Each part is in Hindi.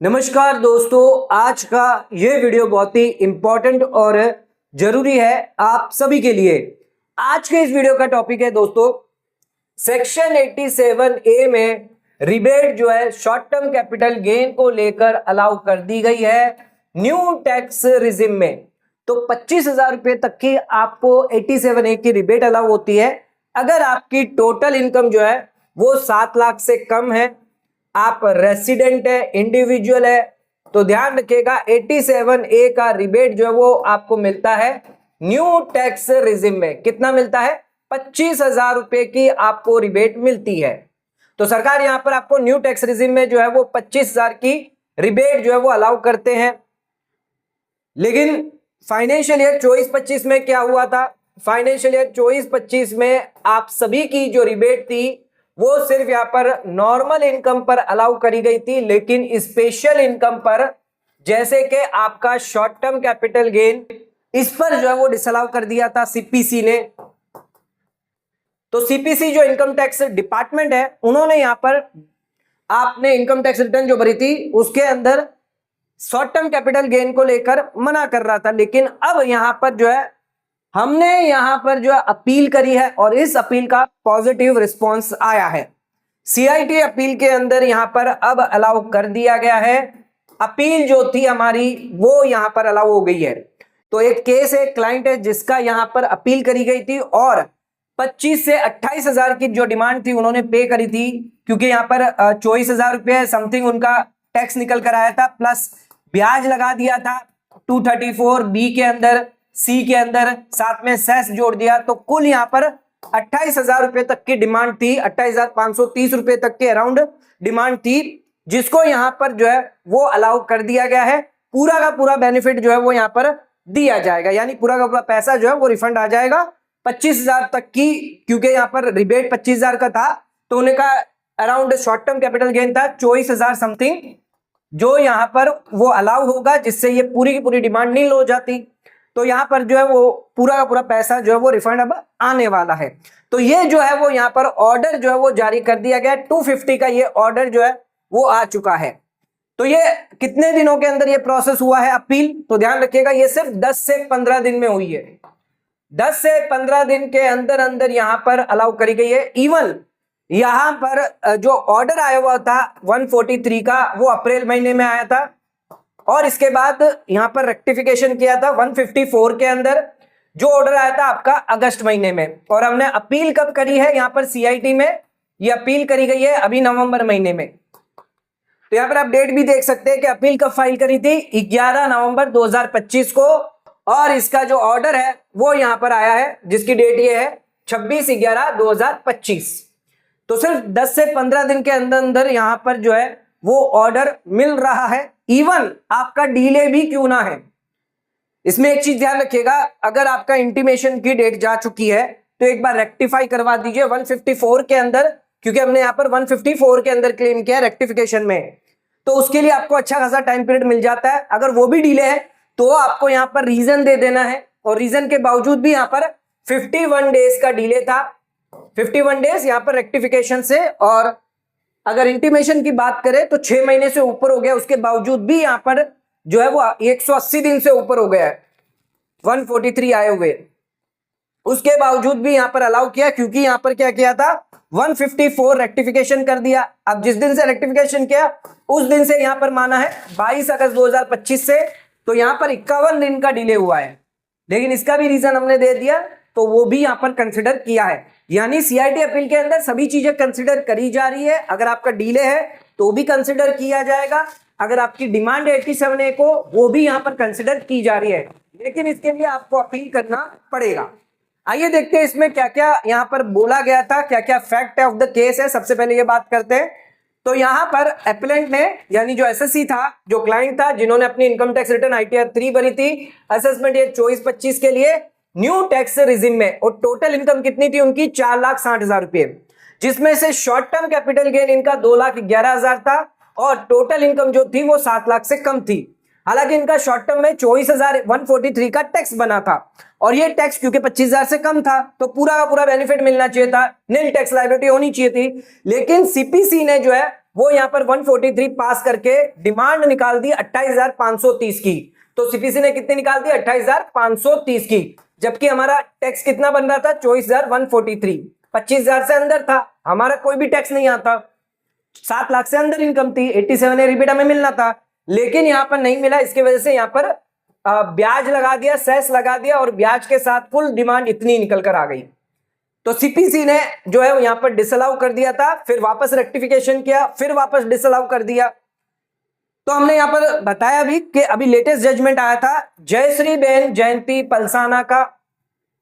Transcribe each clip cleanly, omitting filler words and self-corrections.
नमस्कार दोस्तों, आज का ये वीडियो बहुत ही इंपॉर्टेंट और जरूरी है आप सभी के लिए। आज के इस वीडियो का टॉपिक है दोस्तों, सेक्शन 87A में रिबेट जो है शॉर्ट टर्म कैपिटल गेन को लेकर अलाउ कर दी गई है न्यू टैक्स रिजिम में। तो 25,000 रुपए तक की आपको 87A की रिबेट अलाउ होती है अगर आपकी टोटल इनकम जो है वो 7 लाख से कम है, आप रेसिडेंट है, इंडिविजुअल है। तो ध्यान रखिएगा 87A का रिबेट जो है वो आपको मिलता है न्यू टैक्स रिजिम में। कितना मिलता है? 25,000 रुपए की आपको रिबेट मिलती है। तो सरकार यहां पर आपको न्यू टैक्स रिजिम में जो है वो 25,000 की रिबेट जो है वो अलाउ करते हैं। लेकिन फाइनेंशियल ईयर 24-25 में क्या हुआ था? फाइनेंशियल ईयर 24-25 में आप सभी की जो रिबेट थी वो सिर्फ यहां पर नॉर्मल इनकम पर अलाउ करी गई थी, लेकिन स्पेशल इनकम पर जैसे कि आपका शॉर्ट टर्म कैपिटल गेन, इस पर जो है वो डिसअलाउ कर दिया था सीपीसी ने। तो सीपीसी जो इनकम टैक्स डिपार्टमेंट है, उन्होंने यहां पर आपने इनकम टैक्स रिटर्न जो भरी थी उसके अंदर शॉर्ट टर्म कैपिटल गेन को लेकर मना कर रहा था। लेकिन अब यहां पर जो है हमने यहां पर जो अपील करी है और इस अपील का पॉजिटिव रिस्पांस आया है। सीआईटी अपील के अंदर यहां पर अब अलाउ कर दिया गया है। अपील जो थी हमारी वो यहां पर अलाउ हो गई है। तो एक केस है, क्लाइंट है जिसका यहां पर अपील करी गई थी और 25 से 28,000 की जो डिमांड थी उन्होंने पे करी थी, क्योंकि यहां पर 24,000 रुपये समथिंग उनका टैक्स निकल कर आया था, प्लस ब्याज लगा दिया था 234B के अंदर, सी के अंदर, साथ में सेस जोड़ दिया। तो कुल यहां पर 28,000 रुपए तक की डिमांड थी, 28,530 रुपए तक के अराउंड डिमांड थी, जिसको यहां पर जो है वो अलाउ कर दिया गया है। पूरा का पूरा बेनिफिट जो है वो यहां पर दिया जाएगा, यानी पूरा का पूरा पैसा जो है वो रिफंड आ जाएगा 25,000 तक की। क्योंकि यहां पर रिबेट 25,000 का था तो उनका around short term capital gain था 24,000 समथिंग, जो यहां पर वो अलाउ होगा, जिससे ये पूरी की पूरी डिमांड नील हो जाती। तो यहां पर जो है वो पूरा का पूरा पैसा जो है वो रिफंड अब आने वाला है। तो ये जो है वो यहां पर ऑर्डर जो है वो जारी कर दिया गया। 250 का ये ऑर्डर जो है वो आ चुका है। तो ये कितने दिनों के अंदर ये प्रोसेस हुआ है अपील? तो ध्यान रखिएगा ये सिर्फ 10 से 15 दिन में हुई है। 10 से 15 दिन के अंदर अंदर यहां पर अलाउ करी गई है। इवन यहां पर जो ऑर्डर आया हुआ था 143 का वो अप्रैल महीने में आया था, और इसके बाद यहां पर रेक्टिफिकेशन किया था 154 के अंदर, जो ऑर्डर आया था आपका अगस्त महीने में। और हमने अपील कब करी है यहां पर सीआईटी में? ये अपील करी गई है अभी नवंबर महीने में। तो यहां पर आप डेट भी देख सकते हैं कि अपील कब फाइल करी थी, 11 नवंबर 2025 को, और इसका जो ऑर्डर है वो यहां पर आया है जिसकी डेट ये है 26/11/2025। तो सिर्फ 10 से 15 दिन के अंदर अंदर यहां पर जो है वो ऑर्डर मिल रहा है, इवन आपका डिले भी क्यों ना है। इसमें एक चीज ध्यान रखिएगा, अगर आपका इंटीमेशन की डेट जा चुकी है तो एक बार रेक्टिफाई करवा दीजिए 154 के अंदर, क्योंकि हमने यहां पर 154 के अंदर क्लेम किया रेक्टिफिकेशन में। तो उसके लिए आपको अच्छा खासा टाइम पीरियड मिल जाता है। अगर वो भी डिले है तो आपको यहां पर रीजन दे देना है, और रीजन के बावजूद भी यहां पर 51 डेज का डिले था, 51 डेज यहां पर रेक्टिफिकेशन से। और अगर इंटीमेशन की बात करें तो 6 महीने से ऊपर हो गया, उसके बावजूद भी यहां पर जो है वो 180 दिन से ऊपर हो गया है 143 आए हुए, उसके बावजूद भी यहां पर अलाउ किया, क्योंकि यहां पर क्या किया था 154 रेक्टिफिकेशन कर दिया। अब जिस दिन से रेक्टिफिकेशन किया उस दिन से यहां पर माना है 22 अगस्त 2025 से, तो यहां पर 51 दिन का डिले हुआ है। लेकिन इसका भी रीजन हमने दे दिया, तो वो भी यहां पर कंसिडर किया है। यानी सीआईटी अपील के अंदर सभी चीजें कंसिडर करी जा रही है। अगर आपका डिले है तो भी कंसिडर किया जाएगा, अगर आपकी डिमांड 87A को वो भी यहां पर कंसिडर की जा रही है, लेकिन इसके लिए आपको अपील करना पड़ेगा। आइए देखते हैं इसमें क्या क्या यहां पर बोला गया था, क्या क्या फैक्ट ऑफ द केस है। सबसे पहले ये बात करते हैं। तो यहां पर एप्लेंट ने, यानी जो एसएससी था, जो क्लाइंट था, जिन्होंने अपनी इनकम टैक्स रिटर्न ITR 3 भरी थी असेसमेंट ईयर 24-25 के लिए न्यू टैक्स रिजिम में, और टोटल इनकम कितनी थी उनकी 4,60,000 रुपए, जिसमें से शॉर्ट टर्म कैपिटल गेन इनका 2,11,000 था, और टोटल इनकम जो थी वो 7 लाख से कम थी। हालांकि इनका शॉर्ट टर्म में 24,143 का टैक्स बना था, और ये टैक्स क्योंकि 25,000 से कम था तो पूरा का पूरा बेनिफिट मिलना चाहिए था, नील टैक्स लायबिलिटी होनी चाहिए थी। लेकिन सीपीसी ने जो है वो यहाँ पर 143 पास करके डिमांड निकाल दी 28,530 की। तो सीपीसी ने कितनी निकाल दी? 28,530 की। जबकि हमारा टैक्स कितना बन रहा था? 24,143। 25,000 से अंदर था, हमारा कोई भी टैक्स नहीं आता। 7 लाख से अंदर इनकम थी, 87 रिबेट हमें मिलना था, लेकिन यहां पर नहीं मिला। इसकी वजह से यहां पर ब्याज लगा दिया, सेस लगा दिया, और ब्याज के साथ फुल डिमांड इतनी निकल कर आ गई। तो सीपीसी ने जो है यहां पर डिसअलाउ कर दिया था, फिर वापस रेक्टिफिकेशन किया, फिर वापस डिसअलाउ कर दिया। तो हमने यहां पर बताया भी कि अभी लेटेस्ट जजमेंट आया था जयश्री बेन जयंती पलसाना का,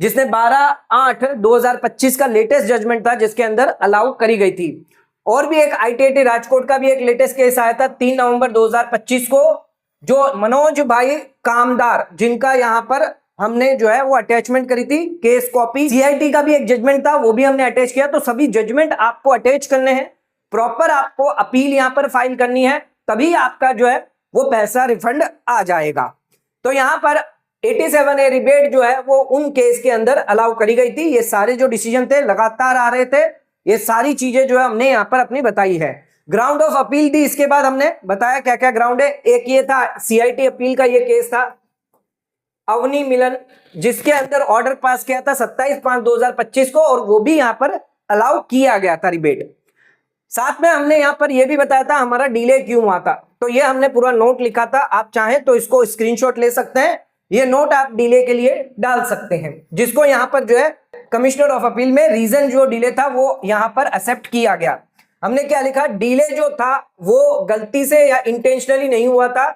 जिसने 12/8/2025 का लेटेस्ट जजमेंट था, जिसके अंदर अलाउ करी गई थी। और भी एक आईटीआईटी राजकोट का भी एक लेटेस्ट केस आया था 3 नवंबर 2025 को, जो मनोज भाई कामदार, जिनका यहां पर हमने जो है वो अटैचमेंट करी थी केस कॉपी। सीआईटी का भी एक जजमेंट था, वो भी हमने अटैच किया। तो सभी जजमेंट आपको अटैच करने हैं, प्रॉपर आपको अपील यहां पर फाइल करनी है, तभी आपका जो है वो पैसा रिफंड आ जाएगा। तो यहां पर 87A रिबेट जो है वो उन केस के अंदर अलाउ करी गई थी। ये सारे जो डिसीजन थे लगातार आ रहे थे, ये सारी चीजें जो है हमने यहां पर अपनी बताई है। ग्राउंड ऑफ अपील थी, इसके बाद हमने बताया क्या क्या ग्राउंड है। एक ये था सीआईटी अपील का, ये केस था अवनी मिलन, जिसके अंदर ऑर्डर पास किया था 27/5/2025 को, और वो भी यहां पर अलाउ किया गया था रिबेट। साथ में हमने यहां पर यह भी बताया था हमारा डिले क्यों हुआ था, तो ये हमने पूरा नोट लिखा था। आप चाहें तो इसको स्क्रीनशॉट ले सकते हैं, ये नोट आप डिले के लिए डाल सकते हैं, जिसको यहां पर जो है कमिश्नर ऑफ अपील में रीजन जो डिले था वो यहां पर एक्सेप्ट किया गया। हमने क्या लिखा? डिले जो था वो गलती से या इंटेंशनली नहीं हुआ था,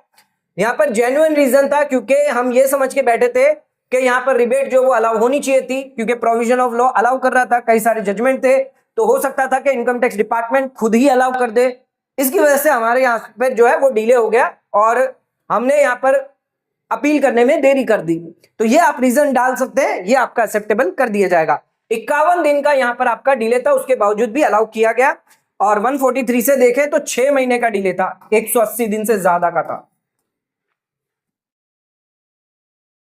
यहां पर जेन्युइन रीजन था, क्योंकि हम ये समझ के बैठे थे कि यहां पर रिबेट जो वो अलाउ होनी चाहिए थी, क्योंकि प्रोविजन ऑफ लॉ अलाउ कर रहा था, कई सारे जजमेंट थे, तो हो सकता था कि इनकम टैक्स डिपार्टमेंट खुद ही अलाउ कर दे। इसकी वजह से हमारे यहाँ पर जो है वो डिले हो गया, और हमने यहाँ पर अपील करने में देरी कर दी। तो ये आप रीजन डाल सकते हैं, ये आपका एक्सेप्टेबल कर दिया जाएगा। 51 दिन का यहां पर आपका डिले था, उसके बावजूद भी अलाउ किया गया। और 143 से देखें तो 6 महीने का डिले था, 180 दिन से ज्यादा का था।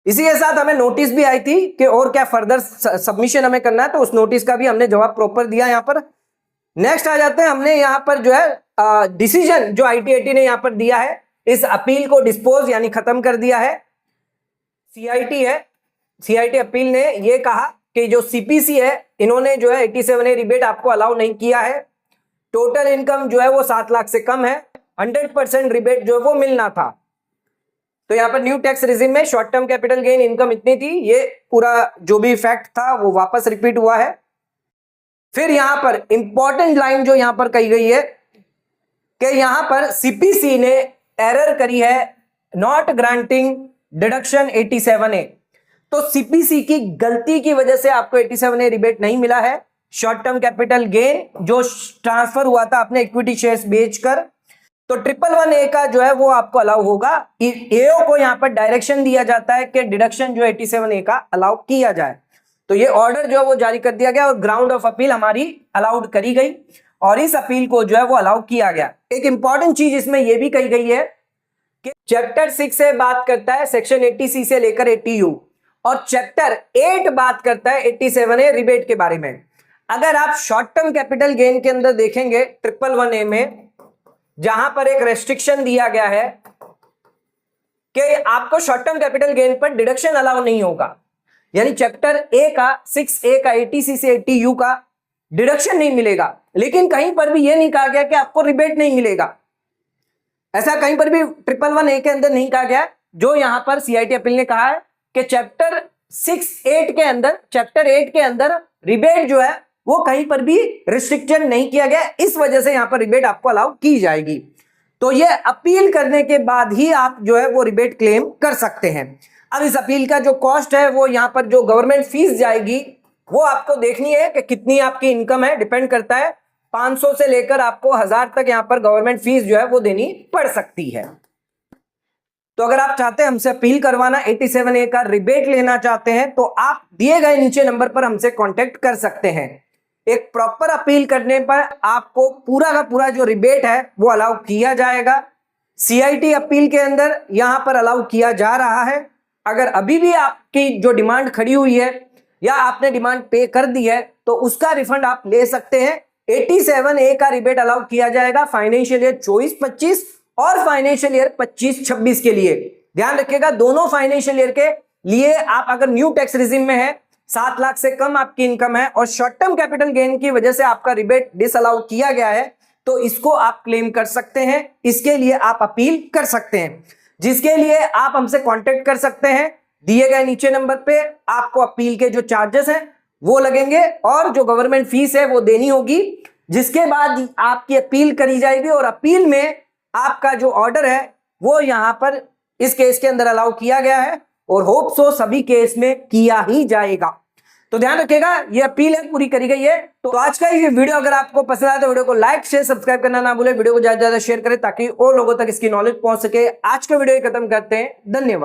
इसी के साथ हमें नोटिस भी आई थी कि और क्या फर्दर सबमिशन हमें करना है, तो उस नोटिस का भी हमने जवाब प्रॉपर दिया यहां पर। नेक्स्ट आ जाते हैं, हमने यहां पर जो है डिसीजन जो आईटीआईटी ने यहां पर दिया है, इस अपील को डिस्पोज यानी खत्म कर दिया है। सीआईटी है, सीआईटी अपील ने यह कहा कि जो सीपीसी है, इन्होंने जो है 87A रिबेट आपको अलाउ नहीं किया है। टोटल इनकम जो है वो 7 लाख से कम है, 100% रिबेट जो है वो मिलना था। तो यहां पर न्यू टैक्स रिजिम में short term capital gain income इतनी थी, ये पूरा जो भी फैक्ट था वो वापस रिपीट हुआ है। फिर यहां पर इंपॉर्टेंट लाइन जो यहां पर कही गई है कि यहां पर सीपीसी ने एरर करी है, नॉट ग्रांटिंग डिडक्शन 87A। तो सीपीसी की गलती की वजह से आपको 87A रिबेट नहीं मिला है। शॉर्ट टर्म कैपिटल गेन जो ट्रांसफर हुआ था अपने इक्विटी शेयर्स बेचकर, तो 111A का जो है वो आपको अलाउ होगा। एओ को यहां पर डायरेक्शन दिया जाता है कि डिडक्शन जो 87A का अलाउ किया जाए। तो ये ऑर्डर जो है वो जारी कर दिया गया, और ग्राउंड ऑफ अपील हमारी अलाउड करी गई, और इस अपील को जो है वो अलाउ किया गया। एक इंपॉर्टेंट चीज इसमें यह भी कही गई है कि चैप्टर 6 से बात करता है सेक्शन 80C से लेकर 80U, और चैप्टर 8 बात करता है 87A रिबेट के बारे में। अगर आप शॉर्ट टर्म कैपिटल गेन के अंदर देखेंगे 111A में, जहां पर एक रेस्ट्रिक्शन दिया गया है कि आपको शॉर्ट टर्म कैपिटल गेन पर डिडक्शन अलाउ नहीं होगा, यानी चैप्टर ए का 6A का 80C से 80U का डिडक्शन नहीं मिलेगा। लेकिन कहीं पर भी यह नहीं कहा गया कि आपको रिबेट नहीं मिलेगा, ऐसा कहीं पर भी 111A के अंदर नहीं कहा गया। जो यहां पर सीआईटी अपील ने कहा है कि चैप्टर 6(8) के अंदर, चैप्टर 8 के अंदर रिबेट जो है वो कहीं पर भी रिस्ट्रिक्शन नहीं किया गया, इस वजह से यहां पर रिबेट आपको अलाउ की जाएगी। तो ये अपील करने के बाद ही आप जो है वो रिबेट क्लेम कर सकते हैं। अब इस अपील का जो कॉस्ट है, वो यहां पर जो गवर्नमेंट फीस जाएगी वो आपको देखनी है कि कितनी आपकी इनकम है, डिपेंड करता है। 500 से लेकर आपको 1000 तक यहां पर गवर्नमेंट फीस जो है वो देनी पड़ सकती है। तो अगर आप चाहते हैं हमसे अपील करवाना, 87A का रिबेट लेना चाहते हैं, तो आप दिए गए नीचे नंबर पर हमसे कांटेक्ट कर सकते हैं। एक प्रॉपर अपील करने पर आपको पूरा का पूरा जो रिबेट है वो अलाउ किया जाएगा। सीआईटी अपील के अंदर यहां पर अलाउ किया जा रहा है। अगर अभी भी आपकी जो डिमांड खड़ी हुई है या आपने डिमांड पे कर दी है, तो उसका रिफंड आप ले सकते हैं। 87A का रिबेट अलाउ किया जाएगा फाइनेंशियल ईयर 24-25 और फाइनेंशियल ईयर 25-26 के लिए। ध्यान रखिएगा, दोनों फाइनेंशियल ईयर के लिए आप अगर न्यू टैक्स रिजिम में है, 7 लाख से कम आपकी इनकम है और शॉर्ट टर्म कैपिटल गेन की वजह से आपका रिबेट डिसअलाउ किया गया है, तो इसको आप क्लेम कर सकते हैं। इसके लिए आप अपील कर सकते हैं, जिसके लिए आप हमसे कांटेक्ट कर सकते हैं। दिए गए नीचे नंबर पे आपको अपील के जो चार्जेस हैं वो लगेंगे और जो गवर्नमेंट फीस है वो देनी होगी, जिसके बाद आपकी अपील करी जाएगी और अपील में आपका जो ऑर्डर है वो यहां पर इस केस के अंदर अलाउ किया गया है और होप सो सभी केस में किया ही जाएगा। तो ध्यान रखिएगा, ये अपील है पूरी करी गई है। तो आज का ये वीडियो अगर आपको पसंद आया तो वीडियो को लाइक शेयर सब्सक्राइब करना ना भूले, वीडियो को ज्यादा से ज्यादा शेयर करें ताकि और लोगों तक इसकी नॉलेज पहुंच सके। आज का वीडियो खत्म करते हैं, धन्यवाद।